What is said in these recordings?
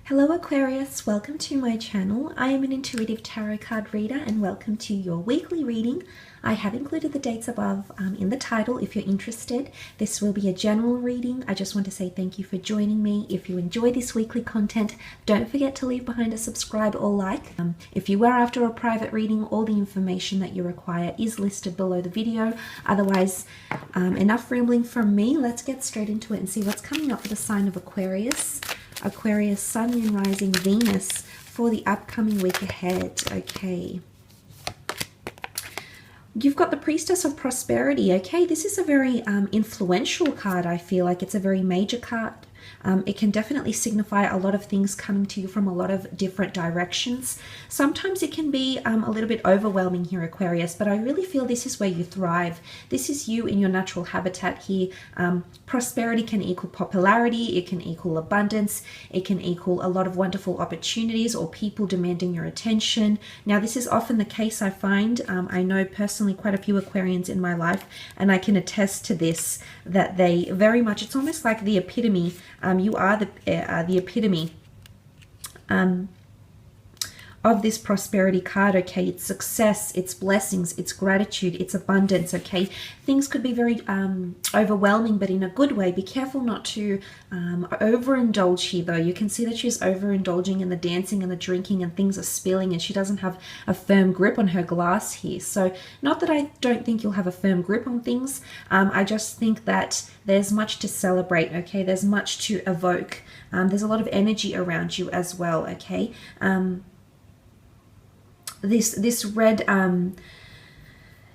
Hello Aquarius, welcome to my channel. I am an intuitive tarot card reader and welcome to your weekly reading. I have included the dates above in the title if you're interested. This will be a general reading. I just want to say thank you for joining me. If you enjoy this weekly content, don't forget to leave behind a subscribe or like. If you were after a private reading, all the information that you require is listed below the video. Otherwise, enough rambling from me. Let's get straight into it and see what's coming up for the sign of Aquarius. Aquarius, Sun, Moon, Rising, Venus for the upcoming week ahead. Okay. You've got the Priestess of Prosperity. Okay, this is a very influential card. I feel like it's a very major card. It can definitely signify a lot of things coming to you from a lot of different directions. Sometimes it can be a little bit overwhelming here, Aquarius, but I really feel this is where you thrive. This is you in your natural habitat here. Prosperity can equal popularity, it can equal abundance, it can equal a lot of wonderful opportunities or people demanding your attention. Now, this is often the case, I find. I know personally quite a few Aquarians in my life, and I can attest to this, that they very much, it's almost like the epitome. You are the epitome of this prosperity card. Okay, it's success, it's blessings, it's gratitude, it's abundance. Okay, things could be very overwhelming, but in a good way. Be careful not to overindulge here, though. You can see that she's overindulging in the dancing and the drinking, and things are spilling, and she doesn't have a firm grip on her glass here. So not that I don't think you'll have a firm grip on things. I just think that there's much to celebrate. Okay, there's much to evoke. There's a lot of energy around you as well. Okay. This red,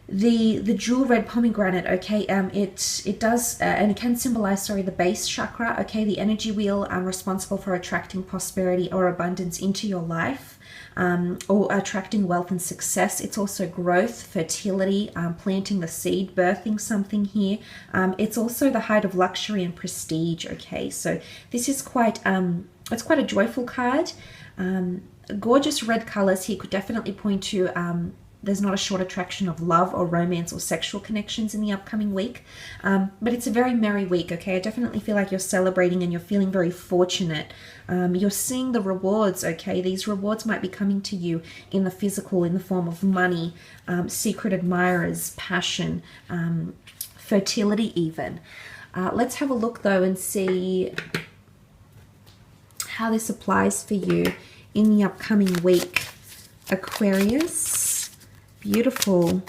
the jewel red pomegranate, okay, it does and it can symbolize, sorry, the base chakra, okay, the energy wheel responsible for attracting prosperity or abundance into your life, or attracting wealth and success. It's also growth, fertility, planting the seed, birthing something here. It's also the height of luxury and prestige. Okay, so this is quite it's quite a joyful card. Gorgeous red colors here could definitely point to there's not a short attraction of love or romance or sexual connections in the upcoming week, but it's a very merry week. Okay, I definitely feel like you're celebrating and you're feeling very fortunate. You're seeing the rewards. Okay, these rewards might be coming to you in the physical, in the form of money, secret admirers, passion, fertility even. Let's have a look though and see how this applies for you in the upcoming week, Aquarius. Beautiful.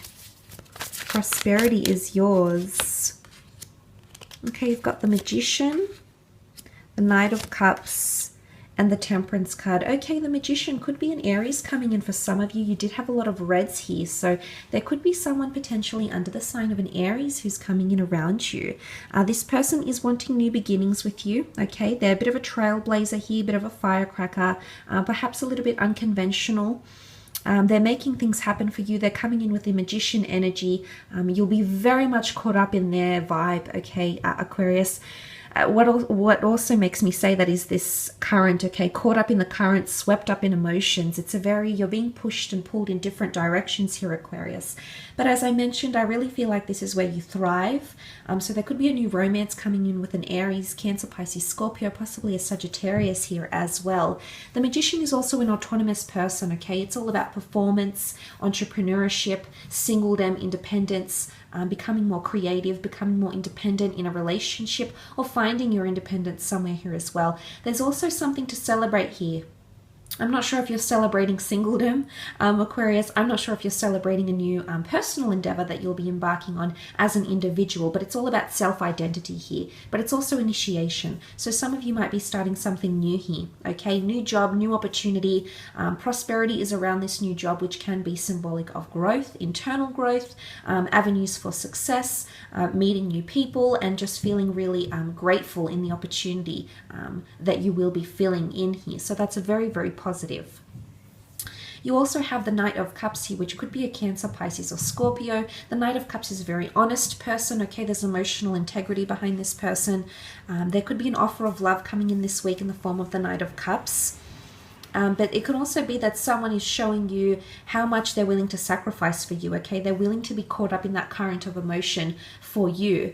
Prosperity is yours. Okay, you've got the Magician, the Knight of Cups, and the Temperance card. Okay, the Magician could be an Aries coming in for some of you. You did have a lot of reds here, so there could be someone potentially under the sign of an Aries who's coming in around you. This person is wanting new beginnings with you. Okay, they're a bit of a trailblazer here, a bit of a firecracker, perhaps a little bit unconventional. They're making things happen for you. They're coming in with the Magician energy. You'll be very much caught up in their vibe, okay, Aquarius. What also makes me say that is this current, okay, caught up in the current, swept up in emotions. It's a very, you're being pushed and pulled in different directions here, Aquarius. But as I mentioned, I really feel like this is where you thrive. So there could be a new romance coming in with an Aries, Cancer, Pisces, Scorpio, possibly a Sagittarius here as well. The Magician is also an autonomous person, okay? It's all about performance, entrepreneurship, singledom, independence, becoming more creative, becoming more independent in a relationship, or finding your independence somewhere here as well. There's also something to celebrate here. I'm not sure if you're celebrating singledom, Aquarius. I'm not sure if you're celebrating a new personal endeavor that you'll be embarking on as an individual, but it's all about self-identity here. But it's also initiation. So some of you might be starting something new here, okay? New job, new opportunity. Prosperity is around this new job, which can be symbolic of growth, internal growth, avenues for success, meeting new people, and just feeling really grateful in the opportunity that you will be filling in here. So that's a very, very positive. You also have the Knight of Cups here, which could be a Cancer, Pisces, or Scorpio. The Knight of Cups is a very honest person, okay? There's emotional integrity behind this person. There could be an offer of love coming in this week in the form of the Knight of Cups. But it could also be that someone is showing you how much they're willing to sacrifice for you, okay? They're willing to be caught up in that current of emotion for you.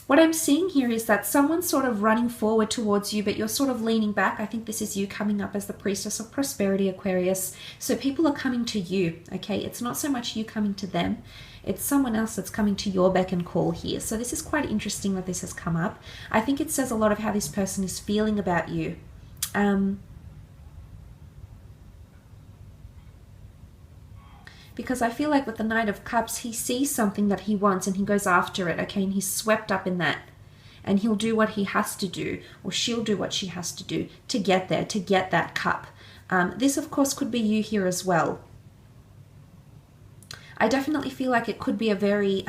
What I'm seeing here is that someone's sort of running forward towards you, but you're sort of leaning back. I think this is you coming up as the priestess of prosperity, Aquarius. So people are coming to you, okay? It's not so much you coming to them. It's someone else that's coming to your beck and call here. So this is quite interesting that this has come up. I think it says a lot of how this person is feeling about you. Because I feel like with the Knight of Cups, he sees something that he wants and he goes after it, okay? And he's swept up in that. And he'll do what he has to do, or she'll do what she has to do to get there, to get that cup. This, of course, could be you here as well. I definitely feel like it could be a very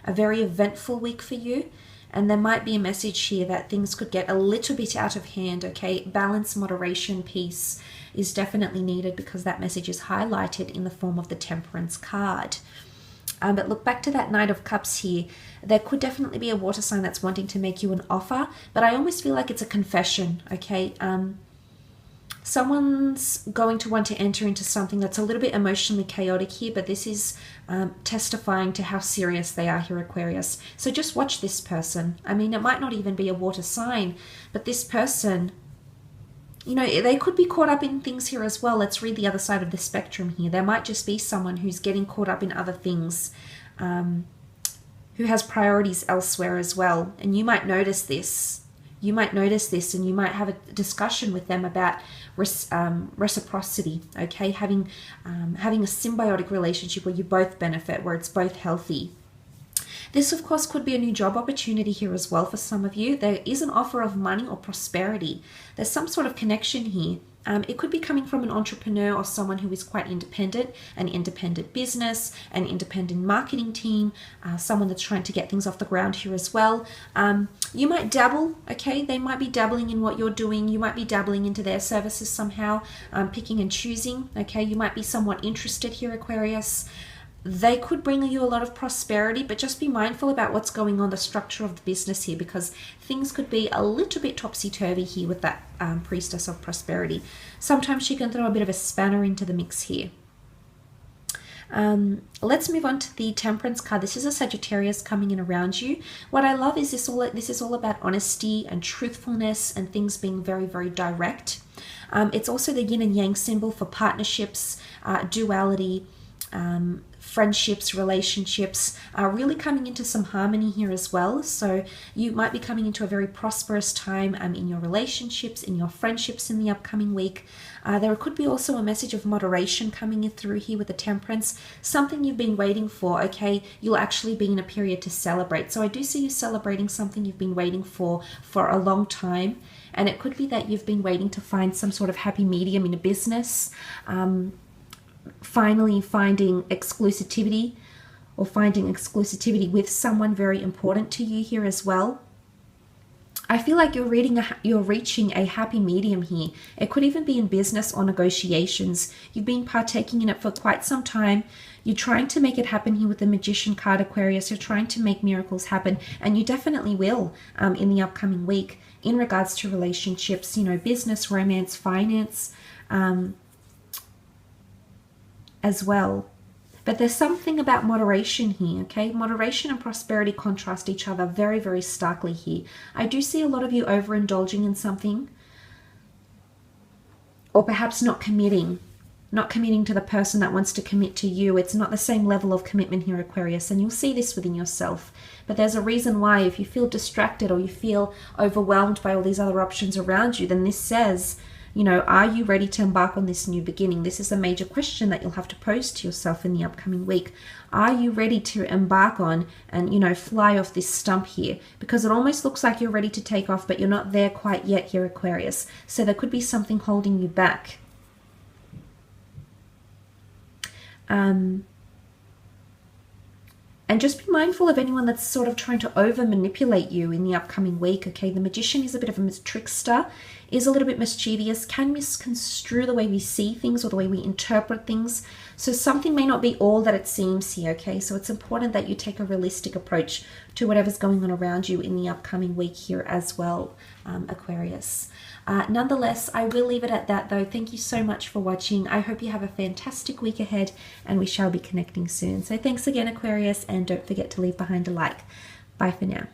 eventful week for you. And there might be a message here that things could get a little bit out of hand, okay? Balance, moderation, peace is definitely needed because that message is highlighted in the form of the Temperance card. But look back to that Knight of Cups here. There could definitely be a water sign that's wanting to make you an offer, but I almost feel like it's a confession, okay? Someone's going to want to enter into something that's a little bit emotionally chaotic here, but this is testifying to how serious they are here, Aquarius. So just watch this person. I mean, it might not even be a water sign, but this person, you know, they could be caught up in things here as well. Let's read the other side of the spectrum here. There might just be someone who's getting caught up in other things, who has priorities elsewhere as well. And you might notice this. You might notice this and you might have a discussion with them about reciprocity, okay? Having a symbiotic relationship where you both benefit, where it's both healthy. This, of course, could be a new job opportunity here as well for some of you. There is an offer of money or prosperity. There's some sort of connection here. It could be coming from an entrepreneur or someone who is quite independent, an independent business, an independent marketing team, someone that's trying to get things off the ground here as well. You might dabble, okay? They might be dabbling in what you're doing. You might be dabbling into their services somehow, picking and choosing, okay? You might be somewhat interested here, Aquarius. They could bring you a lot of prosperity, but just be mindful about what's going on, the structure of the business here, because things could be a little bit topsy-turvy here with that priestess of prosperity. Sometimes she can throw a bit of a spanner into the mix here. Let's move on to the Temperance card. This is a Sagittarius coming in around you. What I love is this is all about honesty and truthfulness and things being very, very direct. It's also the yin and yang symbol for partnerships, duality, friendships, relationships, are really coming into some harmony here as well. So you might be coming into a very prosperous time in your relationships, in your friendships in the upcoming week. There could be also a message of moderation coming in through here with the Temperance, something you've been waiting for, okay? You'll actually be in a period to celebrate. So I do see you celebrating something you've been waiting for a long time. And it could be that you've been waiting to find some sort of happy medium in a business, finally finding exclusivity or finding exclusivity with someone very important to you here as well. I feel like you're reaching a happy medium here. It could even be in business or negotiations. You've been partaking in it for quite some time. You're trying to make it happen here with the Magician card, Aquarius. You're trying to make miracles happen, and you definitely will in the upcoming week in regards to relationships, you know, business, romance, finance, as well. But there's something about moderation here, okay? Moderation and prosperity contrast each other very, very starkly here. I do see a lot of you overindulging in something, or perhaps not committing to the person that wants to commit to you. It's not the same level of commitment here, Aquarius, and you'll see this within yourself. But there's a reason why. If you feel distracted or you feel overwhelmed by all these other options around you, then this says, you know, are you ready to embark on this new beginning? This is a major question that you'll have to pose to yourself in the upcoming week. Are you ready to embark on and, you know, fly off this stump here? Because it almost looks like you're ready to take off, but you're not there quite yet here, Aquarius. So there could be something holding you back. And just be mindful of anyone that's sort of trying to over-manipulate you in the upcoming week, okay? The Magician is a bit of a trickster, is a little bit mischievous, can misconstrue the way we see things or the way we interpret things. So something may not be all that it seems here, okay? So it's important that you take a realistic approach to whatever's going on around you in the upcoming week here as well, Aquarius. Nonetheless, I will leave it at that though. Thank you so much for watching. I hope you have a fantastic week ahead and we shall be connecting soon. So thanks again, Aquarius, and don't forget to leave behind a like. Bye for now.